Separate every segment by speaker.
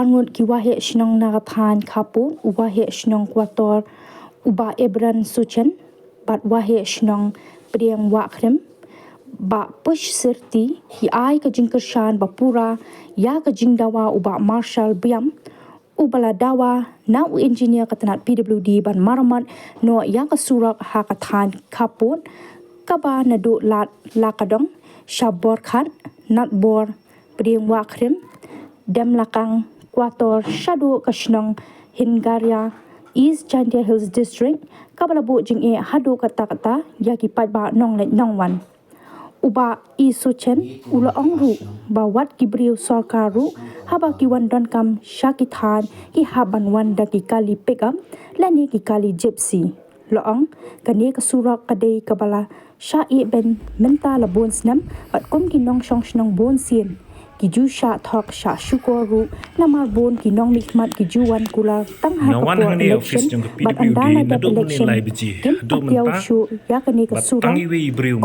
Speaker 1: bangun ki wahe shnong nagathan khapun wahe shnong kwator uba ebran suchen bat wahe shnong priang wakrem ba push serti ki ai ka jingkershan ba pura ya ka jingdawa uba marshal biam ubala dawa na u engineer katanat PWD ban maramat no ya ka surak ha kathan khapun kaba na do lat lakadong shabor khat natbor priang wakrem dem lakang kwator shadu kashnong hingaria East Chandia Hills District kabalabu jing e hadu kata yaki patba nong le nongwan uba isuchen ula ongru bawat kibriu sarkaru haba kiwan don kam shakithan ki haban wanda ki kali pegam lani ki kali gypsy loong kani kasurak kadai kabala sha e ben menta la bon snam bat kom ki nong shong shnong bon sien ki ju sha thok sha shukoru namar bon ki nong mikmat ki juwan kula tang ha ko election bat andala da election kim patiaw shu ya kani ka sura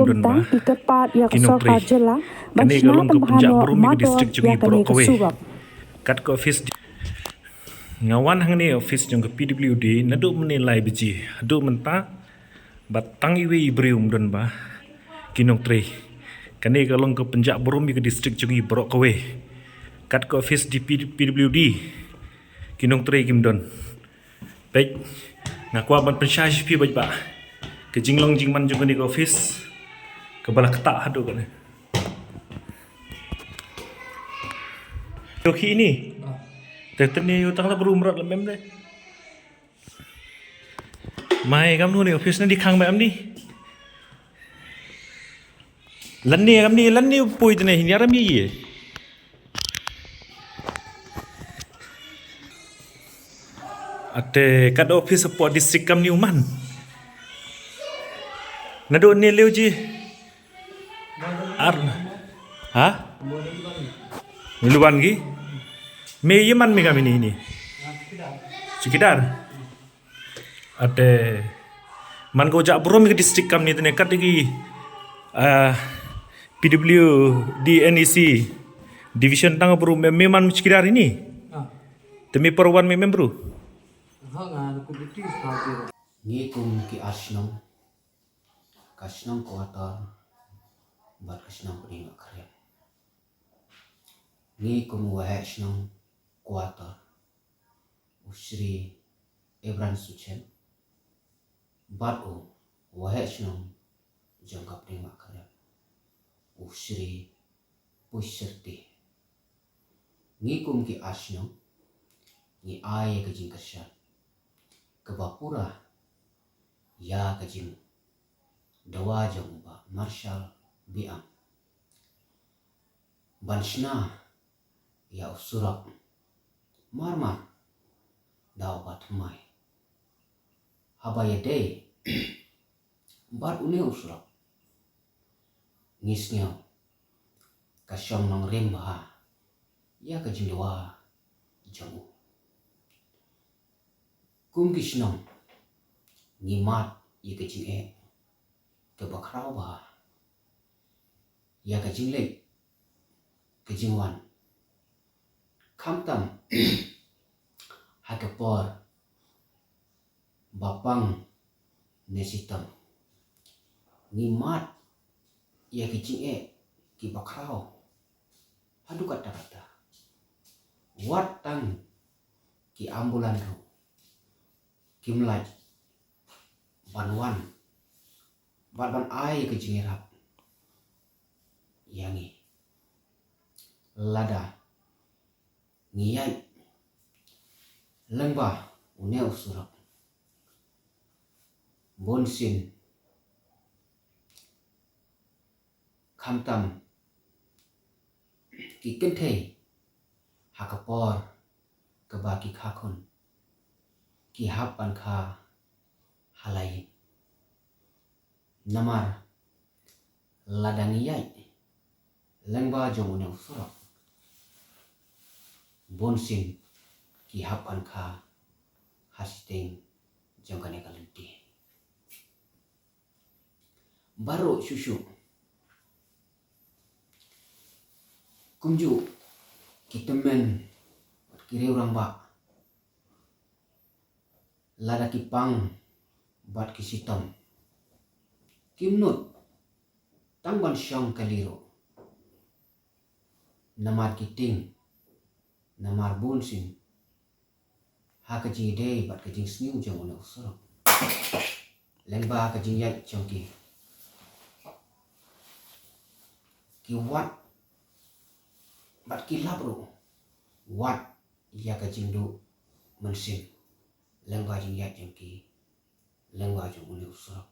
Speaker 1: kumta ki kepat ya ka sarkar jela ban shna tambahano mador ya kani ka sura
Speaker 2: kat ko office ngawan hangni office jong PWD nadu menilai biji adu menta bat tangi we ibrium don ba kinong tre kani kalong ke penjak burumi ke distrik jungi borok kowe kat ke office di PWD kinong tre kimdon baik ngakwa ban pensyaj pi baik ba ke jinglong jingman juga di office ke bala ketak hadu kan doki ini tetene utang la berumrat lemem deh mai kam nu ni office ni di khang ba am ni lần này bùi thế này hình như gì ate kad office support district kam ni uman nado ni leu ji ar ha miluan gi me yeman me kami ni sekitar ate man go jak brom ke district kam ni tene kat gi PW DNEC division tang bro memang sekitar ini demi perwan memang bro
Speaker 3: ngikum ki asnong kasnong kuatar bat kasnong pring akre ngikum wahasnong kuatar usri ebran suchen bat o wahasnong jangka pring akre usri puserti ngikum ki asnong ni ay ka jingkasya kebapura ya ka jing dawa jong ba marshal biam banshna ya usurak marma daw batmai habaya day bat une usurak ngisnya kasyong nang remba ya ka jingdawa jong kum kishnong ngimat ye ka jing e ke bakrao ba ya ka jing le ka jing wan khamtam hakapor bapang nesitam ngimat ya ka jing e ki bakrao hadu kata-kata watang ki ambulan ro kimlaj banwan ban ai ke jingirap yangi lada ngiyai lengba une usurak bonsin khamtam ki kenthe hakapor kebaki khakon ki hapan kha halai namar ladangiyai lengba jongune usurak bonsin ki hapan kha hasiteng jongkane kalenti baro shushu kumju kitemen kiri orang ba lada kipang bat kisitom kimnut tangban syong kaliro namar kiting namar bunsin ha kajing day bat kajing sniu jong una usoro lengba kajing yat chongki ki wat bat ki labro wat ya kajing du mensin lengba jing yat chongki lengba jong una usoro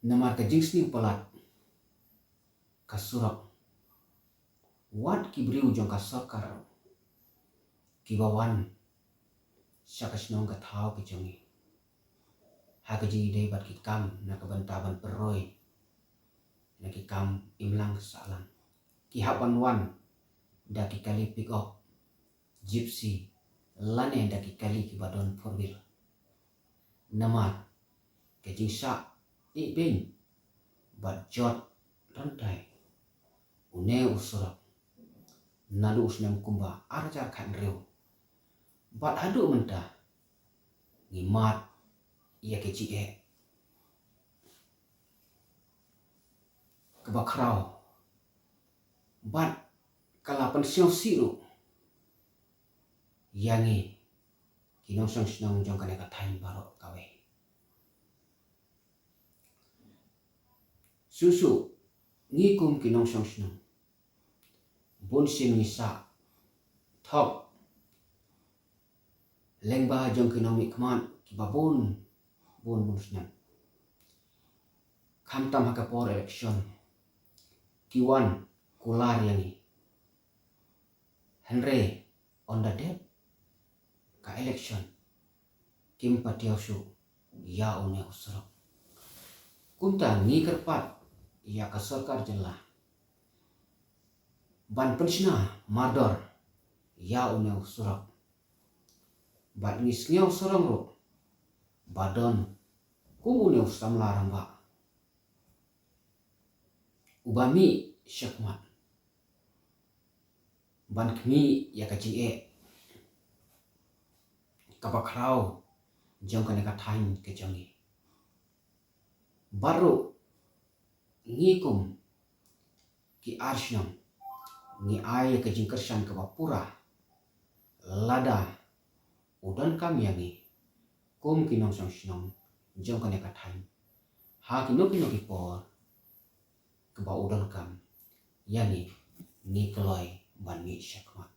Speaker 3: namar kajing sniu palat kasurak wat kibriu jong kasakar kibawan syakasnong kathau kijongi hakaji day bat kikam nakabantaban peroi nakikam imlang salang kihapan wan daki kali pick up gypsy lane daki kali kibadon forwheel namar kajing syak ibing bat jot rantai une usurak nalu usnam kumba arjar khan reu bat hadu mentah ngimat ia keci kebakrau bat kalapan siang siru yangi kinong sang sinong jong kane katain barok kawe susu ngikum kinong sang sinong bunsin ngisa thok lengba jong kinong mikman kibabun bun sinang kamtam hakapor election kiwan kular yangi Henry on the dead ka election kim patiausu ya une usrok kunta ngi kerpat ya ka sarkar jela ban pensna mardor ya une usrok bat ngisnyaw sorong ro badon kumune usam larang ba ubami syakmat ban kmi ya kacing kabakrau jong kane katain kejongi baru ngikum ki arsyam ngi ay kajing kersan kabapura lada udan kam yangi kum kinong sang sinong jong kane katain ha kinok por keba udan kam yangi ni keloi ban mi syakmat